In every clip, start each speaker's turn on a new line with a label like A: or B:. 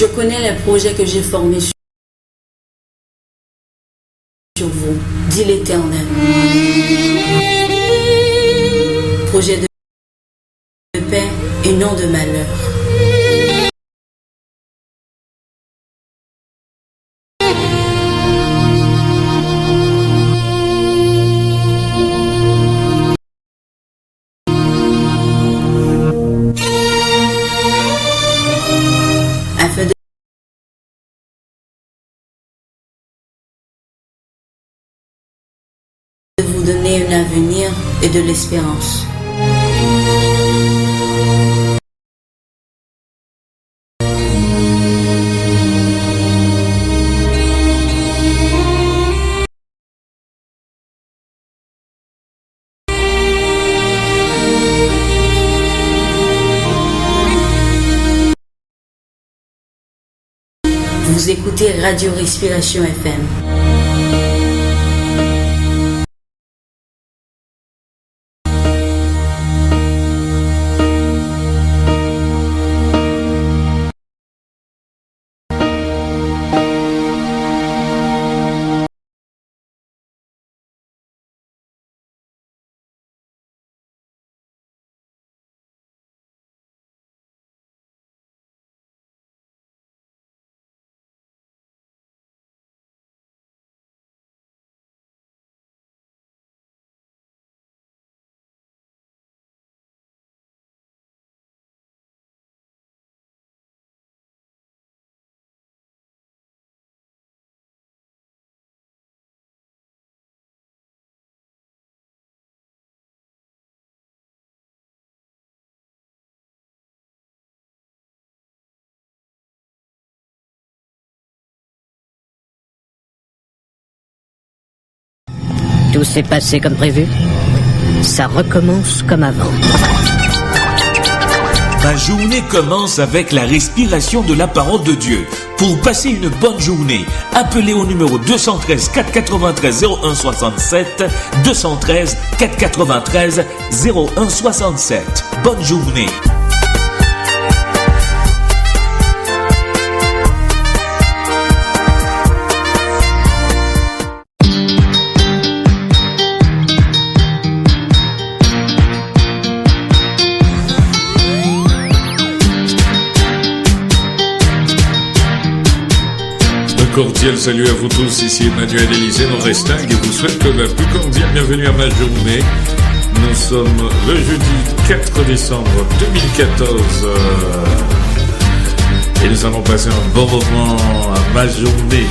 A: Je connais les projets que j'ai formés sur vous, dit l'Éternel. Projet de paix et non de malheur. Afin de vous donner un avenir et de l'espérance. Vous écoutez Radio Respiration FM.
B: Tout s'est passé comme prévu. Ça recommence comme avant.
C: Ma journée commence avec la respiration de la parole de Dieu. Pour passer une bonne journée, appelez au numéro 213 493 0167, 213 493 0167. Bonne journée.
D: Cordial salut à vous tous, ici Emmanuel Élisée Noresting et vous souhaite la plus cordiale bienvenue à ma journée. Nous sommes le jeudi 4 décembre 2014 et nous allons passer un bon moment à ma journée.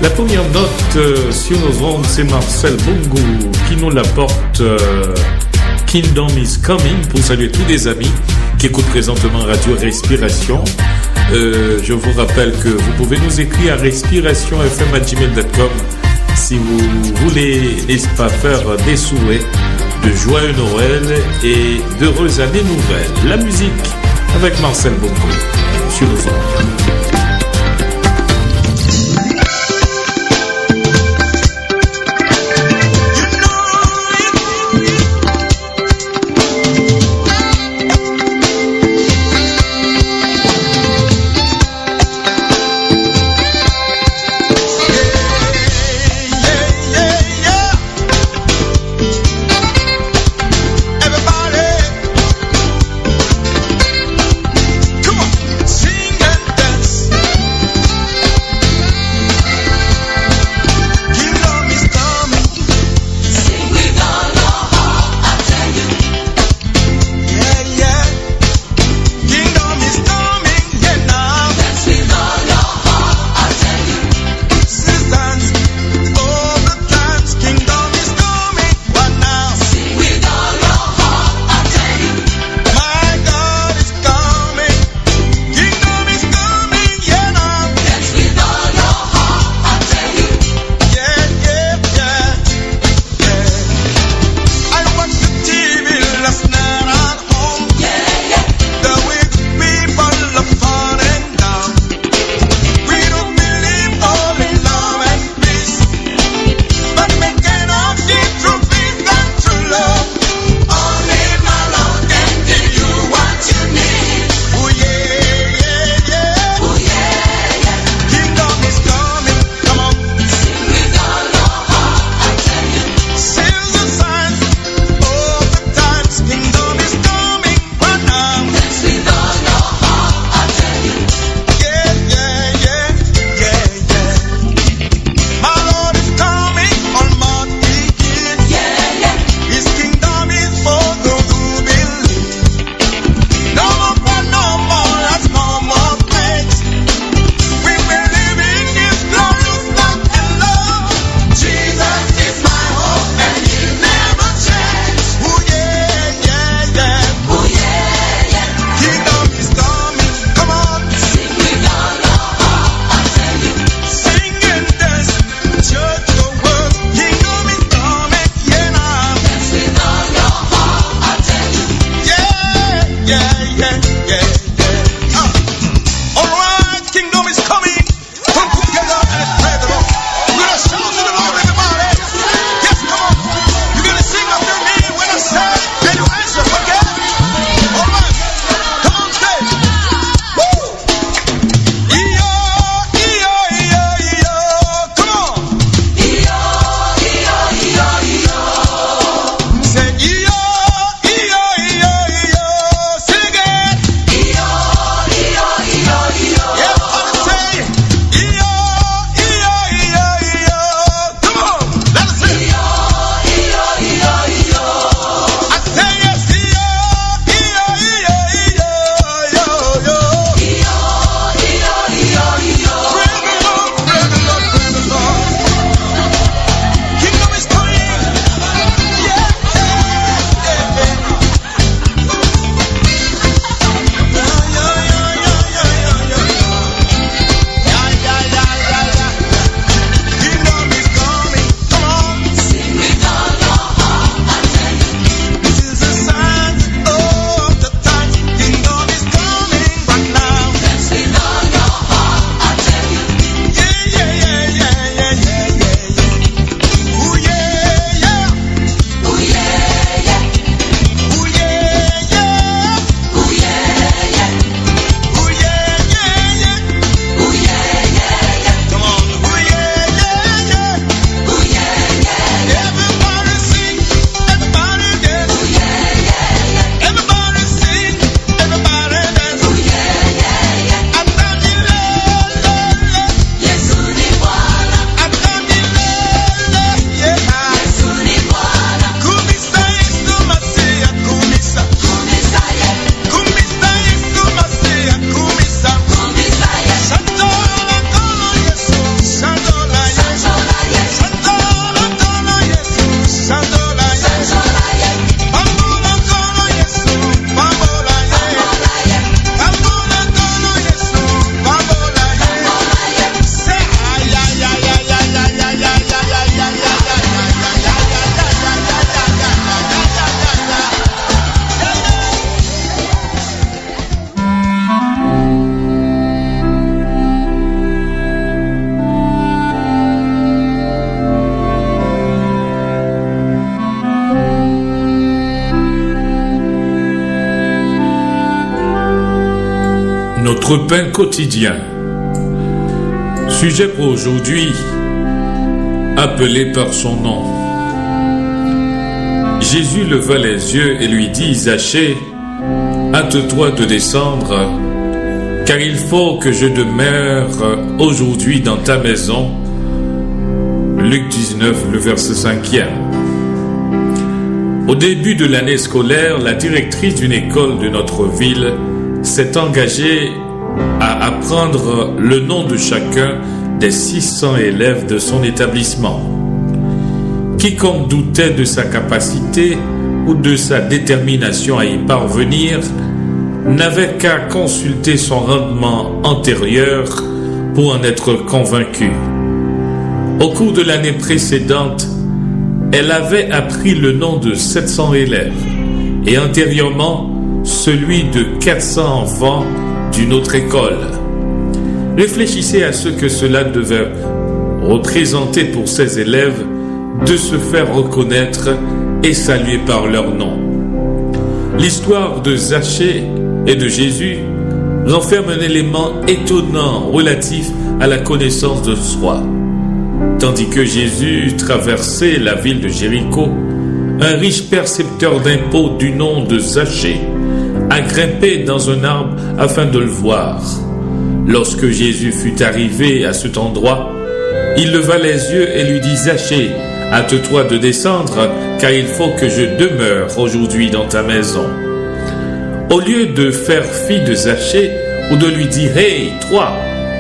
D: La première note sur nos ondes, c'est Marcel Bongo qui nous l'apporte. Kingdom is Coming, pour saluer tous les amis qui écoutent présentement Radio Respiration. Je vous rappelle que vous pouvez nous écrire à respirationfm@gmail.com si vous voulez, n'est-ce pas, faire des souhaits de joyeux Noël et d'heureuses années nouvelles. La musique avec Marcel Bongo sur nos ondes.
E: Come on, sing and dance.
D: Notre pain quotidien. Sujet pour aujourd'hui, appelé par son nom. Jésus leva les yeux et lui dit, Zachée, hâte-toi de descendre, car il faut que je demeure aujourd'hui dans ta maison. Luc 19, le verset 5e. Au début de l'année scolaire, la directrice d'une école de notre ville s'est engagée à apprendre le nom de chacun des 600 élèves de son établissement. Quiconque doutait de sa capacité ou de sa détermination à y parvenir n'avait qu'à consulter son rendement antérieur pour en être convaincu. Au cours de l'année précédente, elle avait appris le nom de 700 élèves et antérieurement celui de 400 enfants d'une autre école. Réfléchissez à ce que cela devait représenter pour ces élèves de se faire reconnaître et saluer par leur nom. L'histoire de Zachée et de Jésus renferme un élément étonnant relatif à la connaissance de soi. Tandis que Jésus traversait la ville de Jéricho, un riche percepteur d'impôts du nom de Zachée a grimpé dans un arbre afin de le voir. Lorsque Jésus fut arrivé à cet endroit, il leva les yeux et lui dit, Zachée, hâte-toi de descendre, car il faut que je demeure aujourd'hui dans ta maison. Au lieu de faire fi de Zachée ou de lui dire, hey, toi,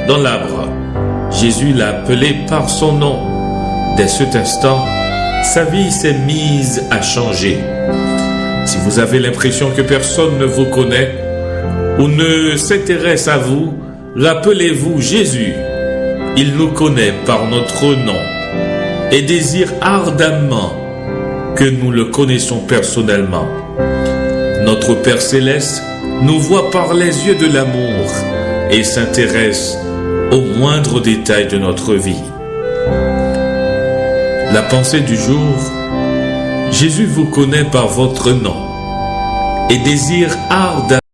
D: dans l'arbre, Jésus l'a appelé par son nom. Dès cet instant, sa vie s'est mise à changer. Si vous avez l'impression que personne ne vous connaît ou ne s'intéresse à vous, rappelez-vous Jésus. Il nous connaît par notre nom et désire ardemment que nous le connaissions personnellement. Notre Père Céleste nous voit par les yeux de l'amour et s'intéresse aux moindres détails de notre vie. La pensée du jour: Jésus vous connaît par votre nom et désire ardemment